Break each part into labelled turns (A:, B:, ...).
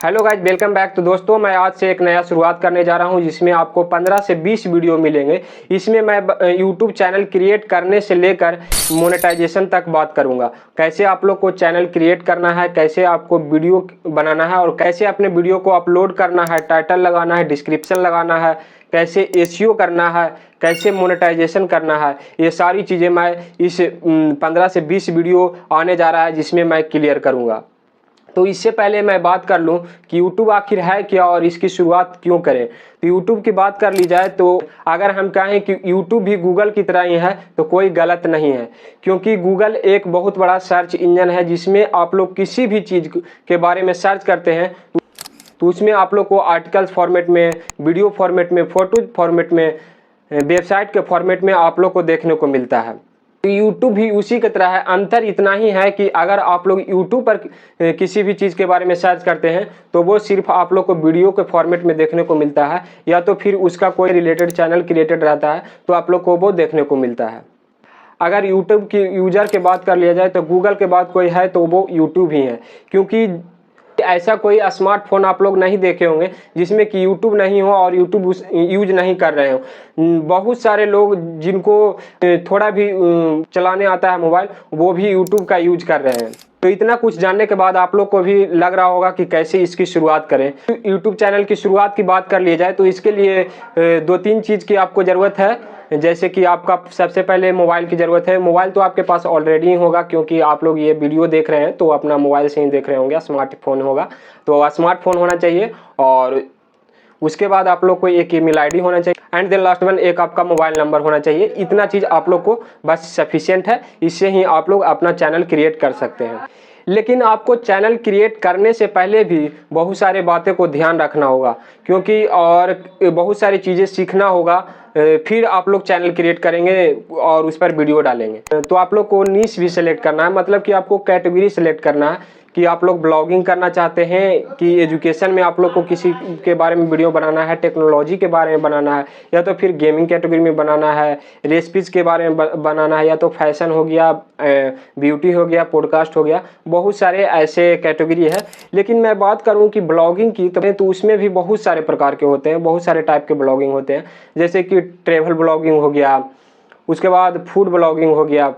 A: Hello guys, welcome back. तो दोस्तों, मैं आज से एक नया शुरुआत करने जा रहा हूं जिसमें आपको 15 से 20 वीडियो मिलेंगे। इसमें मैं यूट्यूब चैनल क्रिएट करने से लेकर मोनेटाइजेशन तक बात करूंगा। कैसे आप लोग को चैनल क्रिएट करना है, कैसे आपको वीडियो बनाना है और कैसे अपने वीडियो को अपलोड करना है, टाइटल लगाना है, डिस्क्रिप्शन लगाना है, कैसे एसईओ करना है, कैसे मोनेटाइजेशन करना है, ये सारी चीज़ें मैं इस 15 से 20 वीडियो आने जा रहा है जिसमें मैं क्लियर करूँगा। तो इससे पहले मैं बात कर लूं कि YouTube आखिर है क्या और इसकी शुरुआत क्यों करें। तो YouTube की बात कर ली जाए तो अगर हम कहें कि YouTube भी गूगल की तरह ही है तो कोई गलत नहीं है, क्योंकि गूगल एक बहुत बड़ा सर्च इंजन है जिसमें आप लोग किसी भी चीज़ के बारे में सर्च करते हैं तो उसमें आप लोग को आर्टिकल्स फॉर्मेट में, वीडियो फॉर्मेट में, फोटो फॉर्मेट में, वेबसाइट के फॉर्मेट में आप लोग को देखने को मिलता है। तो यूट्यूब भी उसी की तरह है। अंतर इतना ही है कि अगर आप लोग यूट्यूब पर किसी भी चीज़ के बारे में सर्च करते हैं तो वो सिर्फ आप लोग को वीडियो के फॉर्मेट में देखने को मिलता है, या तो फिर उसका कोई रिलेटेड चैनल क्रिएटेड रहता है तो आप लोग को वो देखने को मिलता है। अगर यूट्यूब की यूज़र के बात कर लिया जाए तो गूगल के बाद कोई है तो वो यूट्यूब ही है, क्योंकि ऐसा कोई स्मार्टफोन आप लोग नहीं देखे होंगे जिसमें कि यूट्यूब नहीं हो और यूट्यूब यूज नहीं कर रहे हो। बहुत सारे लोग जिनको थोड़ा भी चलाने आता है मोबाइल, वो भी यूट्यूब का यूज कर रहे हैं। तो इतना कुछ जानने के बाद आप लोग को भी लग रहा होगा कि कैसे इसकी शुरुआत करें। यूट्यूब चैनल की शुरुआत की बात कर ली जाए तो इसके लिए 2-3 चीज़ की आपको ज़रूरत है। जैसे कि आपका सबसे पहले मोबाइल की ज़रूरत है। मोबाइल तो आपके पास ऑलरेडी होगा, क्योंकि आप लोग ये वीडियो देख रहे हैं तो अपना मोबाइल से ही देख रहे होंगे, स्मार्टफोन होगा तो स्मार्टफोन होना चाहिए। और उसके बाद आप लोग को एक ईमेल आईडी होना चाहिए एंड देन लास्ट वन एक आपका मोबाइल नंबर होना चाहिए। इतना चीज़ आप लोग को बस सफिशिएंट है, इससे ही आप लोग अपना चैनल क्रिएट कर सकते हैं। लेकिन आपको चैनल क्रिएट करने से पहले भी बहुत सारे बातें को ध्यान रखना होगा, क्योंकि और बहुत सारी चीज़ें सीखना होगा। फिर आप लोग चैनल क्रिएट करेंगे और उस पर वीडियो डालेंगे। तो आप लोग को नीश भी सिलेक्ट करना है, मतलब कि आपको कैटेगरी सिलेक्ट करना है कि आप लोग ब्लॉगिंग करना चाहते हैं कि एजुकेशन में आप लोग को किसी के बारे में वीडियो बनाना है, टेक्नोलॉजी के बारे में बनाना है, या तो फिर गेमिंग कैटेगरी में बनाना है, रेसिपीज़ के बारे में बनाना है, या तो फैशन हो गया, ब्यूटी हो गया, पॉडकास्ट हो गया। बहुत सारे ऐसे कैटेगरी है। लेकिन मैं बात करूं कि ब्लॉगिंग की तो उसमें भी बहुत सारे प्रकार के होते हैं, बहुत सारे टाइप के ब्लॉगिंग होते हैं। जैसे कि ट्रेवल ब्लॉगिंग हो गया, उसके बाद फूड ब्लॉगिंग हो गया,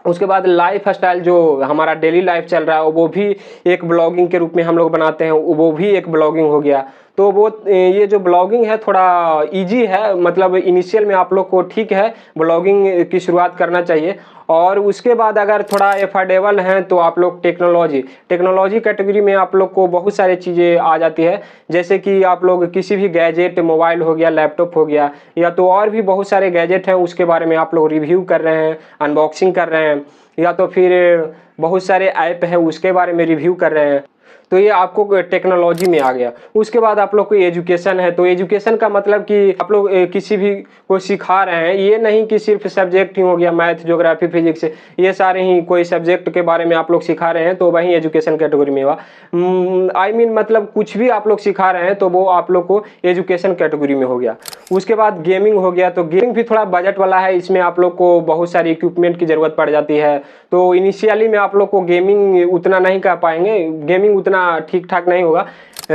A: उसके बाद लाइफ स्टाइल जो हमारा डेली लाइफ चल रहा है वो भी एक ब्लॉगिंग के रूप में हम लोग बनाते हैं, वो भी एक ब्लॉगिंग हो गया। तो वो ये जो ब्लॉगिंग है थोड़ा इजी है, मतलब इनिशियल में आप लोग को ठीक है ब्लॉगिंग की शुरुआत करना चाहिए। और उसके बाद अगर थोड़ा एफोर्डेबल हैं तो आप लोग टेक्नोलॉजी कैटेगरी में आप लोग को बहुत सारी चीज़ें आ जाती है। जैसे कि आप लोग किसी भी गैजेट, मोबाइल हो गया, लैपटॉप हो गया, या तो और भी बहुत सारे गैजेट हैं उसके बारे में आप लोग रिव्यू कर रहे हैं, अनबॉक्सिंग कर रहे हैं, या तो फिर बहुत सारे ऐप हैं उसके बारे में रिव्यू कर रहे हैं। तो ये आपको टेक्नोलॉजी में आ गया। उसके बाद आप लोग को एजुकेशन है, तो एजुकेशन का मतलब कि आप लोग किसी भी को सिखा रहे हैं। ये नहीं कि सिर्फ सब्जेक्ट ही हो गया, मैथ, ज्योग्राफी, फिजिक्स, ये सारे ही कोई सब्जेक्ट के बारे में आप लोग सिखा रहे हैं तो वही एजुकेशन कैटेगरी में हुआ। मतलब कुछ भी आप लोग सिखा रहे हैं तो वो आप लोग को एजुकेशन कैटेगरी में हो गया। उसके बाद गेमिंग हो गया, तो गेमिंग भी थोड़ा बजट वाला है। इसमें आप लोग को बहुत सारी इक्विपमेंट की ज़रूरत पड़ जाती है, तो इनिशियली में आप लोग को गेमिंग उतना नहीं कर पाएंगे, गेमिंग उतना ठीक ठाक नहीं होगा।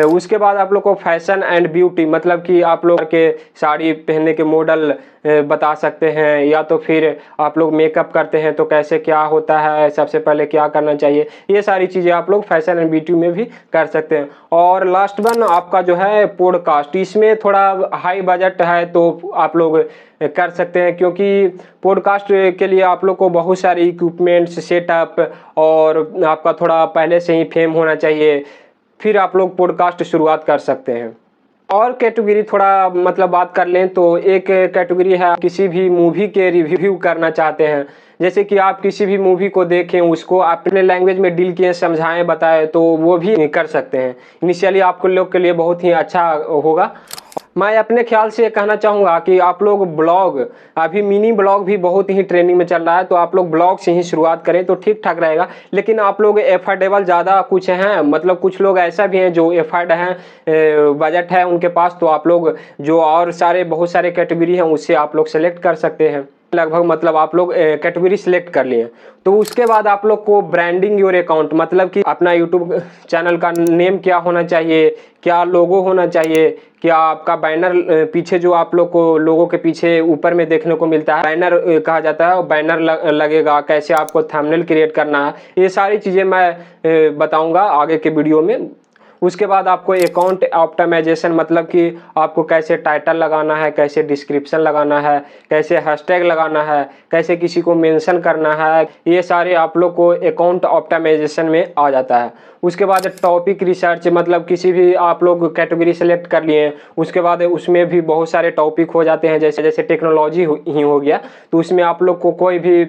A: उसके बाद आप लोग को फैशन एंड ब्यूटी, मतलब कि आप लोग के साड़ी पहनने के मॉडल बता सकते हैं, या तो फिर आप लोग मेकअप करते हैं तो कैसे क्या होता है, सबसे पहले क्या करना चाहिए, ये सारी चीज़ें आप लोग फैशन एंड ब्यूटी में भी कर सकते हैं। और लास्ट वन आपका जो है पॉडकास्ट, इसमें थोड़ा हाई बजट है तो आप लोग कर सकते हैं, क्योंकि पॉडकास्ट के लिए आप लोग को बहुत सारी इक्विपमेंट्स, सेटअप और आपका थोड़ा पहले से ही फेम होना चाहिए, फिर आप लोग पॉडकास्ट शुरुआत कर सकते हैं। और कैटेगरी थोड़ा मतलब बात कर लें तो एक कैटेगरी है किसी भी मूवी के रिव्यू करना चाहते हैं। जैसे कि आप किसी भी मूवी को देखें, उसको अपने लैंग्वेज में डील किए, समझाएं, बताएं, तो वो भी कर सकते हैं। इनिशियली आपको लोग के लिए बहुत ही अच्छा होगा। मैं अपने ख्याल से कहना चाहूँगा कि आप लोग ब्लॉग, अभी मिनी ब्लॉग भी बहुत ही ट्रेंडिंग में चल रहा है, तो आप लोग ब्लॉग से ही शुरुआत करें तो ठीक ठाक रहेगा। लेकिन आप लोग एफोर्डेबल ज़्यादा कुछ हैं, मतलब कुछ लोग ऐसा भी हैं जो एफर्ड हैं, बजट है उनके पास, तो आप लोग जो और सारे बहुत सारे कैटेगरी हैं उससे आप लोग सेलेक्ट कर सकते हैं। लगभग मतलब आप लोग कैटेगरी सिलेक्ट कर लिए। तो उसके बाद आप लोग को ब्रांडिंग योर अकाउंट, मतलब कि अपना यूट्यूब चैनल का नेम क्या होना चाहिए, क्या लोगो होना चाहिए, क्या आपका बैनर पीछे जो आप लोग को लोगों के पीछे ऊपर में देखने को मिलता है बैनर कहा जाता है, बैनर लगेगा, कैसे आपको थंबनेल क्रिएट करना है, ये सारी चीज़ें मैं बताऊंगा आगे के वीडियो में। उसके बाद आपको अकाउंट ऑप्टिमाइजेशन, मतलब कि आपको कैसे टाइटल लगाना है, कैसे डिस्क्रिप्शन लगाना है, कैसे हैशटैग लगाना है, कैसे किसी को मेंशन करना है, ये सारे आप लोग को अकाउंट ऑप्टिमाइजेशन में आ जाता है। उसके बाद टॉपिक रिसर्च, मतलब किसी भी आप लोग कैटेगरी सेलेक्ट कर लिए, उसके बाद उसमें भी बहुत सारे टॉपिक हो जाते हैं, जैसे जैसे टेक्नोलॉजी ही हो गया, तो उसमें आप लोग को कोई भी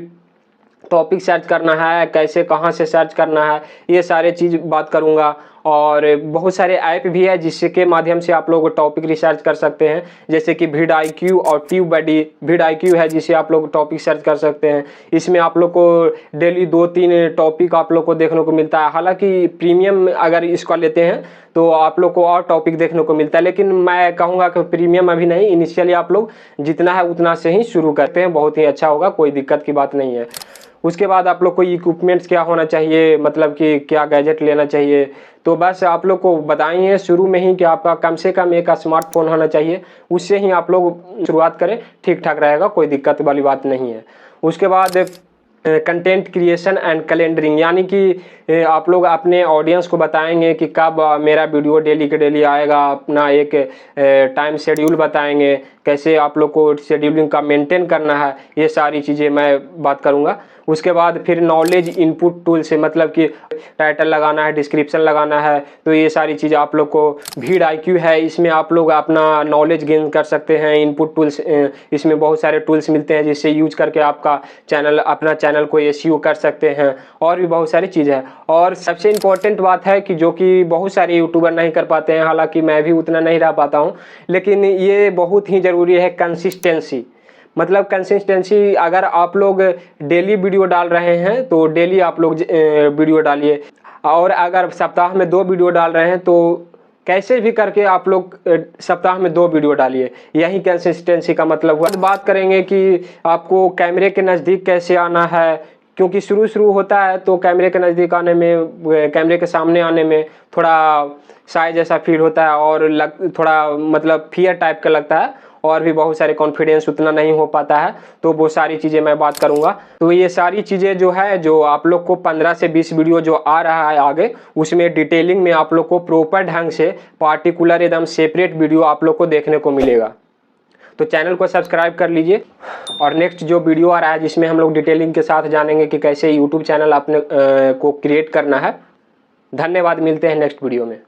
A: टॉपिक सर्च करना है, कैसे कहाँ से सर्च करना है, ये सारे चीज़ बात करूँगा। और बहुत सारे ऐप भी है जिसके माध्यम से आप लोग टॉपिक रिसर्च कर सकते हैं, जैसे कि VidIQ और TubeBuddy। VidIQ है जिसे आप लोग टॉपिक सर्च कर सकते हैं, इसमें आप लोग को डेली 2-3 टॉपिक आप लोग को देखने को मिलता है। हालांकि प्रीमियम अगर इसका लेते हैं तो आप लोग को और टॉपिक देखने को मिलता है, लेकिन मैं कहूँगा कि प्रीमियम अभी नहीं, इनिशियली आप लोग जितना है उतना से ही शुरू करते हैं, बहुत ही अच्छा होगा, कोई दिक्कत की बात नहीं है। उसके बाद आप लोग को इक्विपमेंट्स क्या होना चाहिए, मतलब कि क्या गैजेट लेना चाहिए, तो बस आप लोग को बताएंगे शुरू में ही कि आपका कम से कम एक स्मार्टफोन होना चाहिए, उससे ही आप लोग शुरुआत करें, ठीक ठाक रहेगा, कोई दिक्कत वाली बात नहीं है। उसके बाद कंटेंट क्रिएशन एंड कैलेंडरिंग, यानी कि आप लोग अपने ऑडियंस को बताएंगे कि कब मेरा वीडियो डेली के डेली आएगा, अपना एक टाइम शेड्यूल बताएंगे, कैसे आप लोग को शेड्यूलिंग का मेंटेन करना है, ये सारी चीज़ें मैं बात करूँगा। उसके बाद फिर नॉलेज इनपुट टूल से, मतलब कि टाइटल लगाना है, डिस्क्रिप्शन लगाना है, तो ये सारी चीज़ आप लोग को VidIQ है, इसमें आप लोग अपना नॉलेज गेन कर सकते हैं। इनपुट टूल्स, इसमें बहुत सारे टूल्स मिलते हैं जिससे यूज करके आपका चैनल, अपना चैनल को SEO कर सकते हैं, और भी बहुत सारी चीज़ें हैं। और सबसे इम्पोर्टेंट बात है कि जो कि बहुत सारे यूट्यूबर नहीं कर पाते हैं, हालांकि मैं भी उतना नहीं रह पाता हूँ, लेकिन ये बहुत ही ज़रूरी है, कंसिस्टेंसी। मतलब कंसिस्टेंसी, अगर आप लोग डेली वीडियो डाल रहे हैं तो डेली आप लोग वीडियो डालिए, और अगर सप्ताह में 2 वीडियो डाल रहे हैं तो कैसे भी करके आप लोग सप्ताह में 2 वीडियो डालिए, यही कंसिस्टेंसी का मतलब हुआ। बात करेंगे कि आपको कैमरे के नज़दीक कैसे आना है, क्योंकि शुरू होता है तो कैमरे के नज़दीक आने में, कैमरे के सामने आने में थोड़ा शाय जैसा फील होता है, और थोड़ा मतलब फियर टाइप का लगता है, और भी बहुत सारे कॉन्फिडेंस उतना नहीं हो पाता है, तो वो सारी चीज़ें मैं बात करूंगा। तो ये सारी चीज़ें जो है, जो आप लोग को 15 से 20 वीडियो जो आ रहा है आगे, उसमें डिटेलिंग में आप लोग को प्रॉपर ढंग से पार्टिकुलर एकदम सेपरेट वीडियो आप लोग को देखने को मिलेगा। तो चैनल को सब्सक्राइब कर लीजिए, और नेक्स्ट जो वीडियो आ रहा है जिसमें हम लोग डिटेलिंग के साथ जानेंगे कि कैसे यूट्यूब चैनल अपने को क्रिएट करना है। धन्यवाद, मिलते हैं नेक्स्ट वीडियो में।